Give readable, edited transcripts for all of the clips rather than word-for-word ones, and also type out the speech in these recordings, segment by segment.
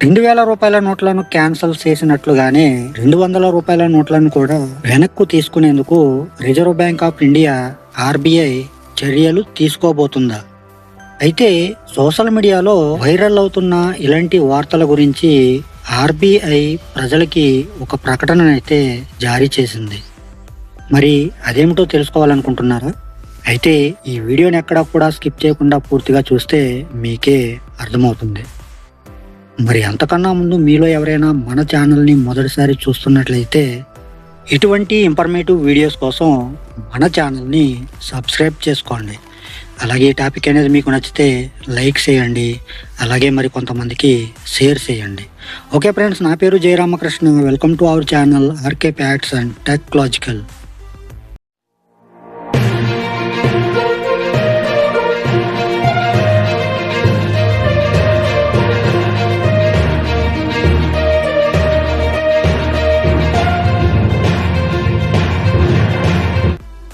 రూ. 2000 నోట్లను క్యాన్సిల్ చేసినట్లుగానే రూ. 200 నోట్లను కూడా వెనక్కు తీసుకునేందుకు reserve bank of India RBI చర్యలు తీసుకోబోతుందా? అయితే సోషల్ మీడియాలో వైరల్ అవుతున్న ఇలాంటి వార్తల గురించి ఆర్బీఐ ప్రజలకి ఒక ప్రకటన అయితే జారీ చేసింది. మరి అదేమిటో తెలుసుకోవాలనుకుంటున్నారా? అయితే ఈ వీడియోని ఎక్కడా కూడా స్కిప్ చేయకుండా పూర్తిగా చూస్తే మీకే అర్థమవుతుంది. మరి అంతకన్నా ముందు మీలో ఎవరైనా మన ఛానల్ని మొదటిసారి చూస్తున్నట్లయితే ఇటువంటి ఇన్ఫర్మేటివ్ వీడియోస్ కోసం మన ఛానల్ని సబ్స్క్రైబ్ చేసుకోండి. అలాగే ఈ టాపిక్ అనేది మీకు నచ్చితే లైక్ చేయండి, అలాగే మరి కొంతమందికి షేర్ చేయండి. ఓకే ఫ్రెండ్స్, నా పేరు Jayaramakrishna. Welcome to our channel RK facts and technological.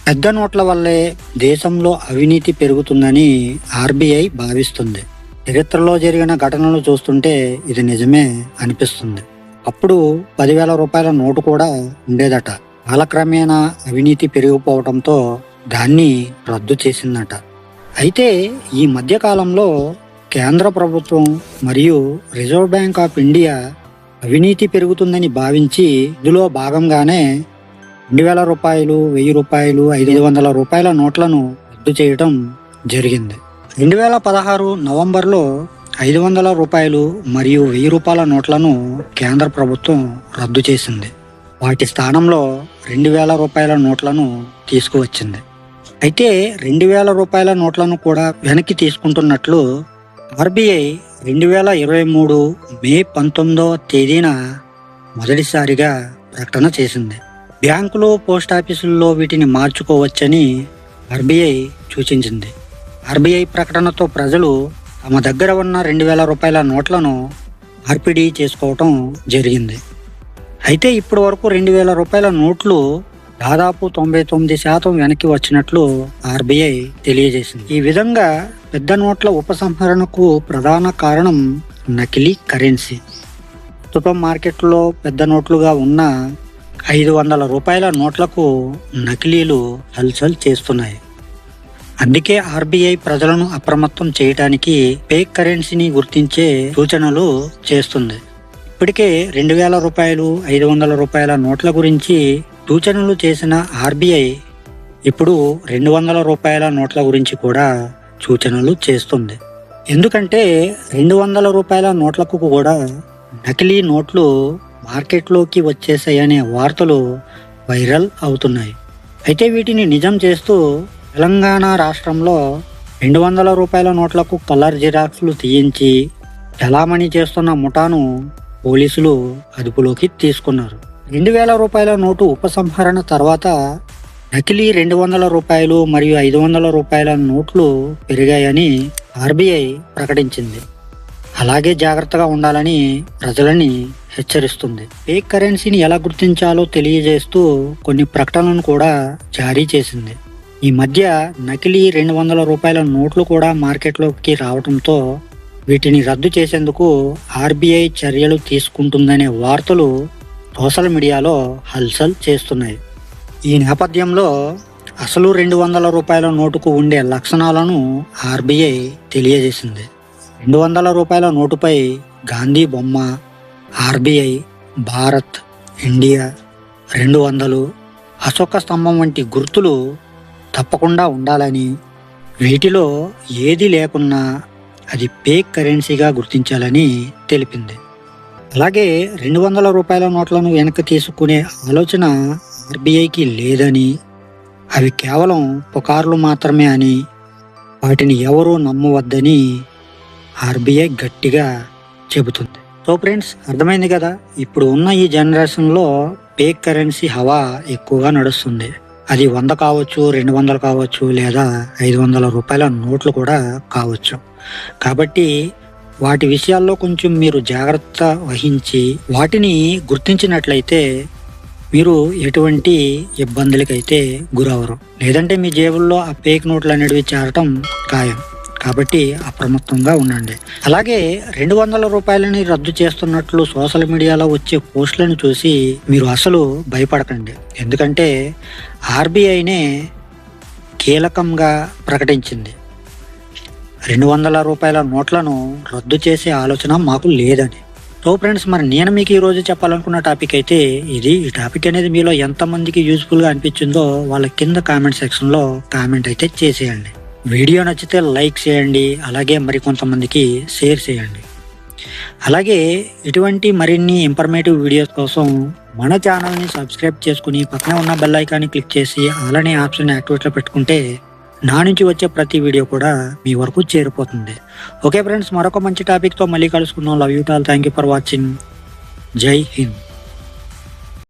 పెద్ద నోట్ల వల్లే దేశంలో అవినీతి పెరుగుతుందని ఆర్బీఐ భావిస్తుంది. చరిత్రలో జరిగిన ఘటనలు చూస్తుంటే ఇది నిజమే అనిపిస్తుంది. అప్పుడు రూ. 10,000 నోటు కూడా ఉండేదట. కాలక్రమేణా అవినీతి పెరిగిపోవడంతో దాన్ని రద్దు చేసిందట. అయితే ఈ మధ్య కాలంలో కేంద్ర ప్రభుత్వం మరియు రిజర్వ్ బ్యాంక్ ఆఫ్ ఇండియా అవినీతి పెరుగుతుందని భావించి ఇందులో భాగంగానే రూ. 2,000, రూ. 500 నోట్లను రద్దు చేయడం జరిగింది. 2016 నవంబర్లో రూ. 500 మరియు రూ. 1,000 నోట్లను కేంద్ర ప్రభుత్వం రద్దు చేసింది. వాటి స్థానంలో రూ. 2,000 నోట్లను తీసుకువచ్చింది. అయితే రూ. 2,000 నోట్లను కూడా వెనక్కి తీసుకుంటున్నట్లు ఆర్బీఐ 2023 మే 19వ తేదీన మొదటిసారిగా ప్రకటన చేసింది. బ్యాంకులు, పోస్టాఫీసుల్లో వీటిని మార్చుకోవచ్చని ఆర్బీఐ సూచించింది. ఆర్బీఐ ప్రకటనతో ప్రజలు తమ దగ్గర ఉన్న రూ. 2,000 నోట్లను మార్పిడి చేసుకోవటం జరిగింది. అయితే ఇప్పటి వరకు రూ. 2,000 నోట్లు దాదాపు 99% వెనక్కి వచ్చినట్లు ఆర్బీఐ తెలియజేసింది. ఈ విధంగా పెద్ద నోట్ల ఉపసంహరణకు ప్రధాన కారణం నకిలీ కరెన్సీ. ప్రస్తుతం మార్కెట్లో పెద్ద నోట్లుగా ఉన్న రూ. 500 నోట్లకు నకిలీలు హల్చల్ చేస్తున్నాయి. అందుకే ఆర్బీఐ ప్రజలను అప్రమత్తం చేయడానికి ఫేక్ కరెన్సీని గుర్తించే సూచనలు చేస్తుంది. ఇప్పటికే రూ. 2,000, రూ. 500 నోట్ల గురించి సూచనలు చేసిన ఆర్బీఐ ఇప్పుడు రూ. 200 నోట్ల గురించి కూడా సూచనలు చేస్తుంది. ఎందుకంటే రూ. 200 నోట్లకు కూడా నకిలీ నోట్లు మార్కెట్లోకి వచ్చేసాయనే వార్తలు వైరల్ అవుతున్నాయి. అయితే వీటిని నిజం చేస్తూ తెలంగాణ రాష్ట్రంలో రూ. 200 నోట్లకు కలర్ జిరాక్స్లు తీయించి చలామణి చేస్తున్న ముఠాను పోలీసులు అదుపులోకి తీసుకున్నారు. రూ. 2,000 నోటు ఉపసంహరణ తర్వాత నకిలీ రూ. 200 మరియు రూ. 500 నోట్లు పెరిగాయని ఆర్బీఐ ప్రకటించింది. అలాగే జాగ్రత్తగా ఉండాలని ప్రజలని హెచ్చరిస్తుంది. ఫేక్ కరెన్సీని ఎలా గుర్తించాలో తెలియజేస్తూ కొన్ని ప్రకటనలను కూడా జారీ చేసింది. ఈ మధ్య నకిలీ రూ. 200 నోట్లు కూడా మార్కెట్లోకి రావడంతో వీటిని రద్దు చేసేందుకు ఆర్బీఐ చర్యలు తీసుకుంటుందనే వార్తలు సోషల్ మీడియాలో హల్చల్ చేస్తున్నాయి. ఈ నేపథ్యంలో అసలు రూ. 200 నోటుకు ఉండే లక్షణాలను ఆర్బీఐ తెలియజేసింది. రూ. 200 నోటుపై గాంధీ బొమ్మ, ఆర్బీఐ, భారత్, ఇండియా, 200, అశోక స్తంభం వంటి గుర్తులు తప్పకుండా ఉండాలని, వీటిలో ఏది లేకున్నా అది ఫేక్ కరెన్సీగా గుర్తించాలని తెలిపింది. అలాగే రూ. 200 నోట్లను వెనక్కి తీసుకునే ఆలోచన ఆర్బీఐకి లేదని, అవి కేవలం పుకార్లు మాత్రమే అని, వాటిని ఎవరూ నమ్మవద్దని ఆర్బీఐ గట్టిగా చెబుతుంది. సో ఫ్రెండ్స్, అర్థమైంది కదా. ఇప్పుడు ఉన్న ఈ జనరేషన్లో ఫేక్ కరెన్సీ హవా ఎక్కువగా నడుస్తుంది. అది 100 కావచ్చు, 200 కావచ్చు, లేదా రూ. 500 నోట్లు కూడా కావచ్చు. కాబట్టి వాటి విషయాల్లో కొంచెం మీరు జాగ్రత్త వహించి వాటిని గుర్తించినట్లయితే మీరు ఎటువంటి ఇబ్బందులకైతే గురవరు. లేదంటే మీ జేబుల్లో ఆ ఫేక్ నోట్లు అనేవి చేరటం ఖాయం. కాబట్టి అప్రమత్తంగా ఉండండి. అలాగే 200 రూపాయలని రద్దు చేస్తున్నట్లు సోషల్ మీడియాలో వచ్చే పోస్టులను చూసి మీరు అసలు భయపడకండి. ఎందుకంటే ఆర్బీఐనే కీలకంగా ప్రకటించింది 200 రూపాయల నోట్లను రద్దు చేసే ఆలోచన మాకు లేదని. సో ఫ్రెండ్స్, మరి నేను మీకు ఈరోజు చెప్పాలనుకున్న టాపిక్ అయితే ఇది. ఈ టాపిక్ అనేది మీలో ఎంతమందికి యూజ్ఫుల్గా అనిపించిందో వాళ్ళ కింద కామెంట్ సెక్షన్లో కామెంట్ అయితే చేసేయండి. వీడియో నచ్చితే లైక్ చేయండి, అలాగే మరికొంతమందికి షేర్ చేయండి. అలాగే ఇటువంటి మరిన్ని ఇన్ఫర్మేటివ్ వీడియోస్ కోసం మన ఛానల్ని సబ్స్క్రైబ్ చేసుకుని పక్కనే ఉన్న బెల్ ఐకాన్ని క్లిక్ చేసి అలానే ఆప్షన్ యాక్టివేట్లో పెట్టుకుంటే నా నుంచి వచ్చే ప్రతి వీడియో కూడా మీ వరకు చేరిపోతుంది. ఓకే ఫ్రెండ్స్, మరొక మంచి టాపిక్తో మళ్ళీ కలుసుకుందాం. Love you all. Thank you for watching. జై హింద్.